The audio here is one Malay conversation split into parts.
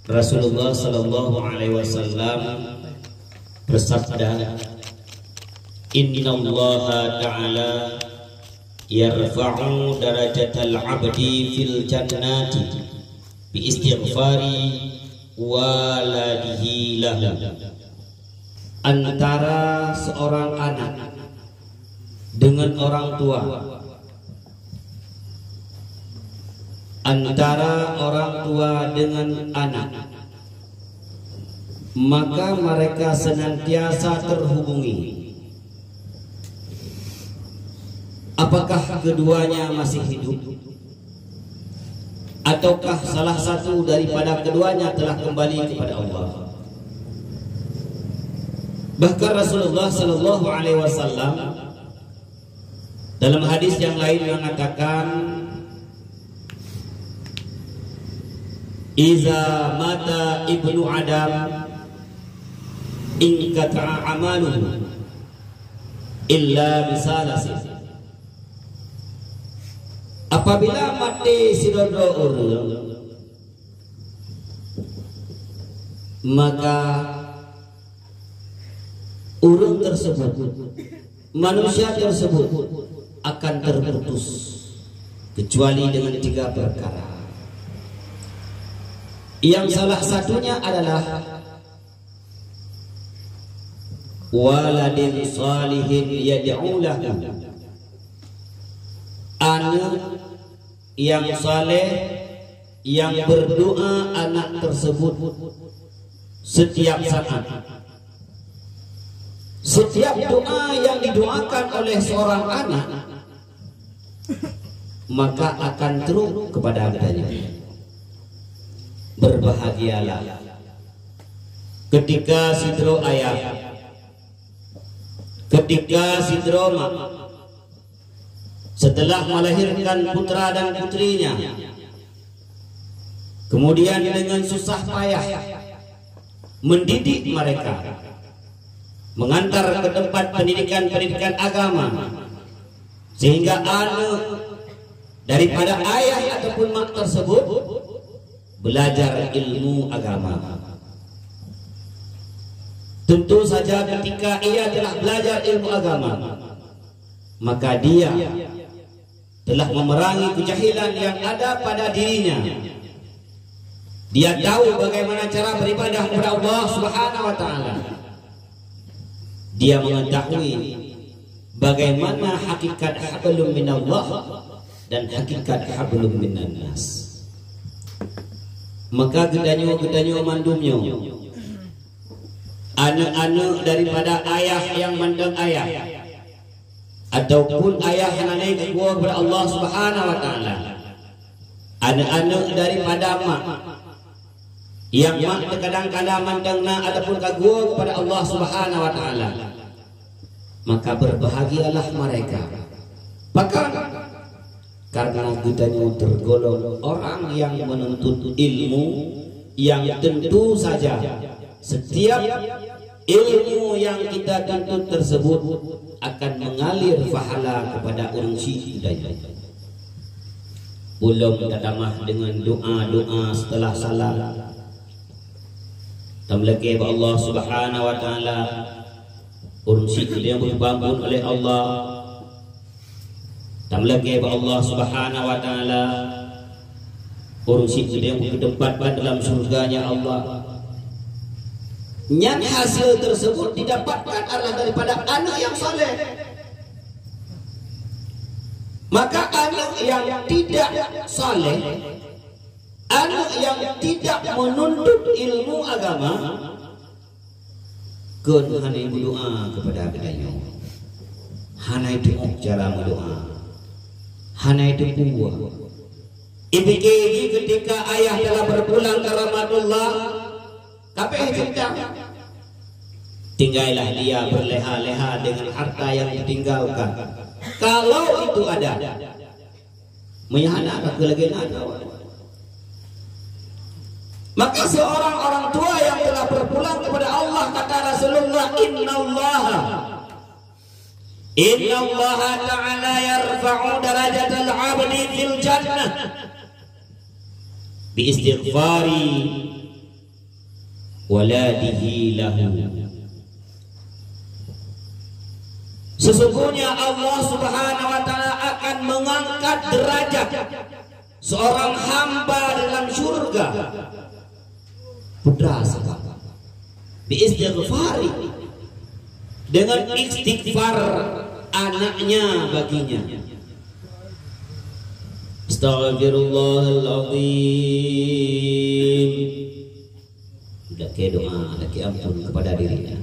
Rasulullah sallallahu alaihi wasallam bersabda, "Innallaha ta'ala yarfa'u darajatal 'abdi fil jannati bi istighfari waladihi lahu." Antara seorang anak dengan orang tua, antara orang tua dengan anak, maka mereka senantiasa terhubungi. Apakah keduanya masih hidup, ataukah salah satu daripada keduanya telah kembali kepada Allah? Bahkan Rasulullah sallallahu alaihi wasallam dalam hadis yang lain mengatakan, "Iza mata ibnu Adam inqata'a amaluhu illa bisalasi." Apabila mati si dodo urang, maka urang tersebut, manusia tersebut akan terputus kecuali dengan 3 perkara. Yang salah satunya adalah waladin salihin yad'u lahu, anak yang saleh yang berdoa anak tersebut setiap saat. Setiap doa yang didoakan oleh seorang anak, maka akan terus kepada adanya. Berbahagialah ketika sidro ayah, ketika sidro mak, setelah melahirkan putra dan putrinya, kemudian dengan susah payah mendidik mereka, mengantar ke tempat pendidikan agama, sehingga anak daripada ayah ataupun mak tersebut belajar ilmu agama. Tentu saja ketika ia telah belajar ilmu agama, maka dia telah memerangi kejahilan yang ada pada dirinya. Dia tahu bagaimana cara beribadah kepada Allah Subhanahu wa taala. Dia mengetahui bagaimana hakikat hablum minallah dan hakikat hablum minan nas. Maka gedanyo mandumnya, anak-anak daripada ayah yang mandang ayah, ataupun ayah yang naik kepada Allah Subhanahu wa taala, anak-anak daripada mak yang mak kadang-kadang mandang ataupun kagum kepada Allah Subhanahu wa taala, maka berbahagialah mereka. Bahkan karena kita tergolong orang yang menuntut ilmu, yang tentu saja setiap ilmu yang kita tuntut tersebut akan mengalir pahala kepada orang syihidaya. Belum tadamah dengan doa-doa setelah salat, tamlaki Allah Subhanahu wa taala, orang syihidaya yang dibangun oleh Allah, tamlaki Allah Subhanahu wa taala, orang syihidaya yang ditempatkan dalam surganya Allah. Yang hasil tersebut didapatkan adalah daripada anak yang saleh. Maka anak yang tidak saleh, anak yang tidak menuntut ilmu agama, kun hanai berdoa kepada kedanya, hanai itu cara berdoa, hanai itu buah. Ibiki ketika ayah telah berpulang ke rahmatullah, kabeh cinta, tinggallah dia berleha-leha dengan harta yang ditinggalkan. Kalau itu ada, menyahana lagi ada. Maka seorang orang tua yang telah berpulang kepada Allah, kata Rasulullah, Innallaha ta'ala yarfa'u darajatal 'abdi fil jannah bi istighfari waladihi lahu. Sesungguhnya Allah Subhanahu wa taala akan mengangkat derajat seorang hamba dalam surga berdasarkan biistighfari, dengan istighfar anaknya baginya. Astaghfirullahaladzim. Sudah ke doa, lagi ampun kepada dirinya,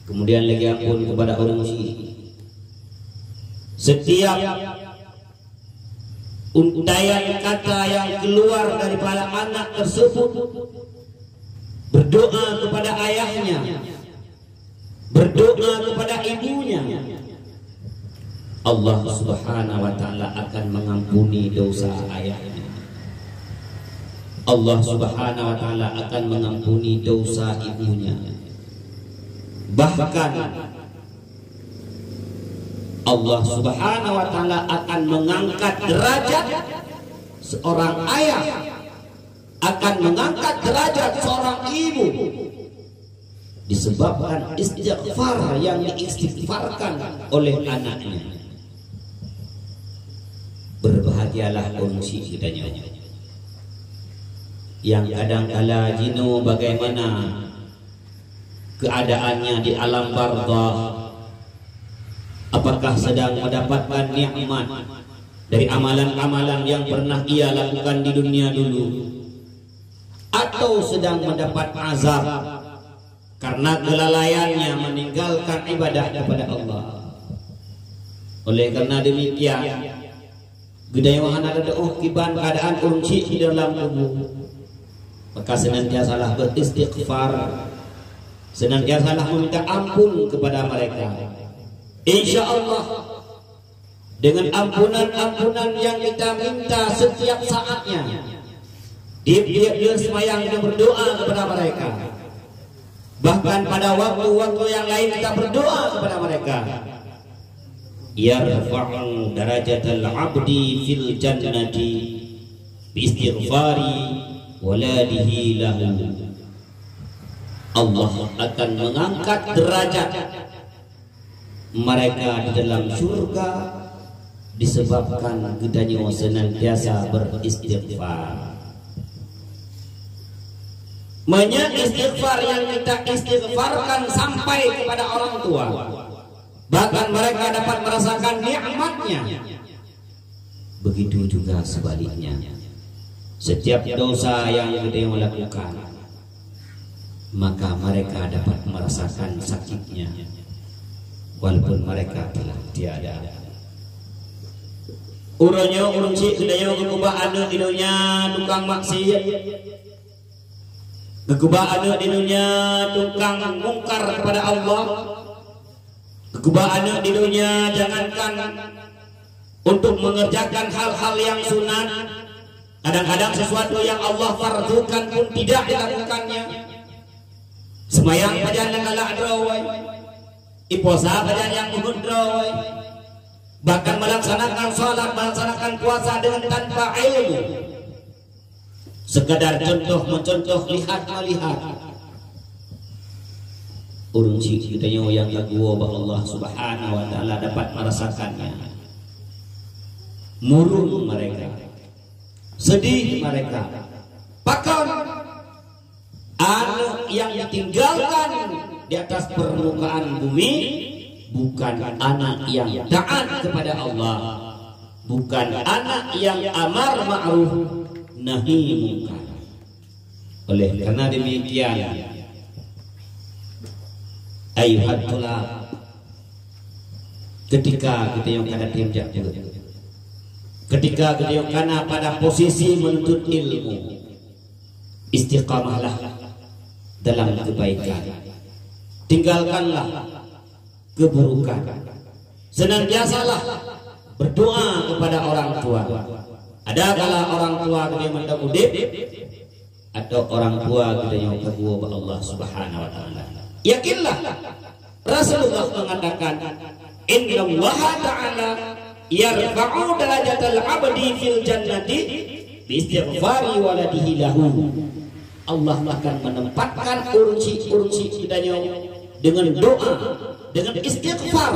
kemudian lagi ampun kepada orang syirik. Setiap untayan kata yang keluar daripada anak tersebut, berdoa kepada ayahnya, berdoa kepada ibunya, Allah Subhanahu wa taala akan mengampuni dosa ayahnya. Allah Subhanahu wa taala akan mengampuni dosa ibunya. Bahkan Allah Subhanahu wa taala akan mengangkat derajat seorang ayah, akan mengangkat derajat seorang ibu disebabkan istighfar yang diistighfarkan oleh anaknya. Berbahagialah kongsi kitanya yang kadang-kala jino bagaimana keadaannya di alam barzakh, apakah sedang mendapatkan nikmat dari amalan-amalan yang pernah ia lakukan di dunia dulu, atau sedang mendapat azab karena kelalaiannya meninggalkan ibadah kepada Allah. Oleh karena demikian, gedayawan ada kiban keadaan kunci di dalam tubuh, maka senantiasalah beristighfar, senantiasalah meminta ampun kepada mereka. Insya Allah dengan ampunan-ampunan yang kita minta setiap saatnya, dia semayang kita berdoa kepada mereka, bahkan pada waktu-waktu yang lain kita berdoa kepada mereka. Yarfa'u darajatal 'abdi fil jannati bi istighfari waladihi lahu. Allah akan mengangkat derajat mereka di dalam surga disebabkan gedanya senantiasa beristighfar. Menyistighfar yang kita istighfarkan sampai kepada orang tua, bahkan mereka dapat merasakan nikmatnya. Begitu juga sebaliknya, setiap dosa yang kita lakukan, maka mereka dapat merasakan sakitnya walaupun mereka telah tiada. Urangnya urang si kedayo kekubah anu di dunia tukang maksiat, kekubah anu di dunia tukang mungkar kepada Allah, kekubah anu di dunia jangankan untuk mengerjakan hal-hal yang sunat, kadang-kadang sesuatu yang Allah fardukan pun tidak dilakukannya. Semayang pajan yang galak drawai, iposa pajan yang drawai, bahkan melaksanakan sholat, melaksanakan puasa dengan tanpa ilmu, sekadar contoh mencontoh, lihat melihat. Urung si kitanya yang kagua bah Allah Subhanahu wa taala dapat merasakannya. Murung mereka, sedih mereka, bahkan anak yang ditinggalkan di atas permukaan bumi bukan anak yang taat kepada Allah, bukan anak yang amar ma'ruf nahi munkar. Oleh karena demikian, ayuhat tulab, ketika kita yang kada tinjak, ketika kita yang kana pada posisi menuntut ilmu, istiqamahlah dalam kebaikan, tinggalkanlah keburukan, senantiasalah berdoa kepada orang tua. Ada kala orang tua kita mendak udip, atau orang tua kita yang kedua kepada Allah Subhanahu wa taala. Yakinlah Rasulullah mengatakan, innallaha ta'ala yarfa'u darajatal 'abdi fil jannati bi istighfari waladihi lahu. Allah akan menempatkan urunci kedanyo dengan doa, dengan istighfar,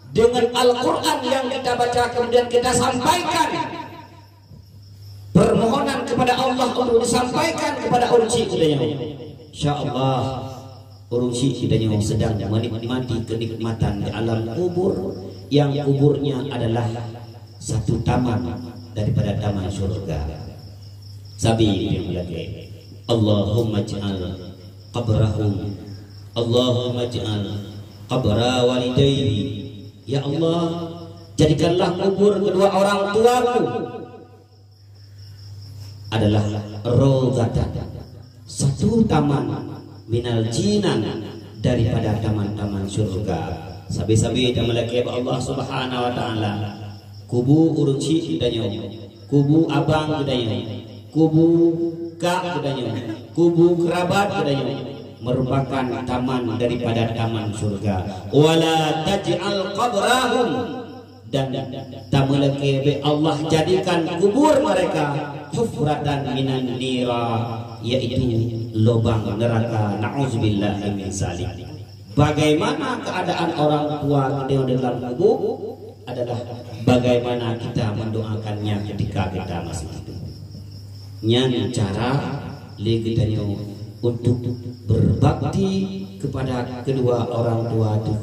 dengan Al-Quran yang kita baca kemudian kita sampaikan permohonan kepada Allah untuk disampaikan kepada urunci kedanyo. Insyaallah urunci kedanyo sedang menikmati kenikmatan di alam kubur, yang kuburnya adalah satu taman daripada taman surga. Sabi yang lagi, Allahumma ij'al qabrahum, Allahumma ij'al qabra walidayhi. Ya Allah, jadikanlah kubur kedua orang tuaku adalah rawdatan, satu taman minal jinan, daripada taman-taman surga. Sabi-sabi dan malaikat Allah Subhanahu wa taala, kubu urunci kedanyo, kubu abang kedanyo, kubu kak kedanyo, kubu kerabat kedanyo, merupakan taman daripada taman surga. Wala taj'al qabrahum, dan tamalake Allah jadikan kubur mereka hufratan minan nira, yaitu lubang neraka. Na'udzubillahi min zalik. Bagaimana keadaan orang tua di dalam kubur adalah bagaimana kita mendoakannya ketika kita masih hidup. Yang cara legitanyo untuk berbakti kepada kedua orang tua itu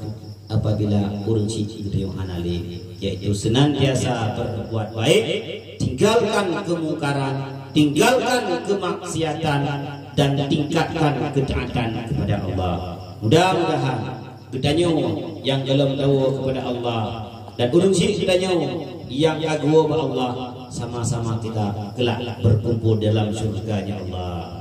apabila urunci itu hanali, yaitu senantiasa berbuat baik, tinggalkan kemungkaran, tinggalkan kemaksiatan, dan tingkatkan ketaatan kepada Allah. Mudah-mudahan kedanyo yang dalam tahu kepada Allah dan urunci kedanyo yang kagum Allah, sama-sama kita kelak berkumpul dalam surganya Allah.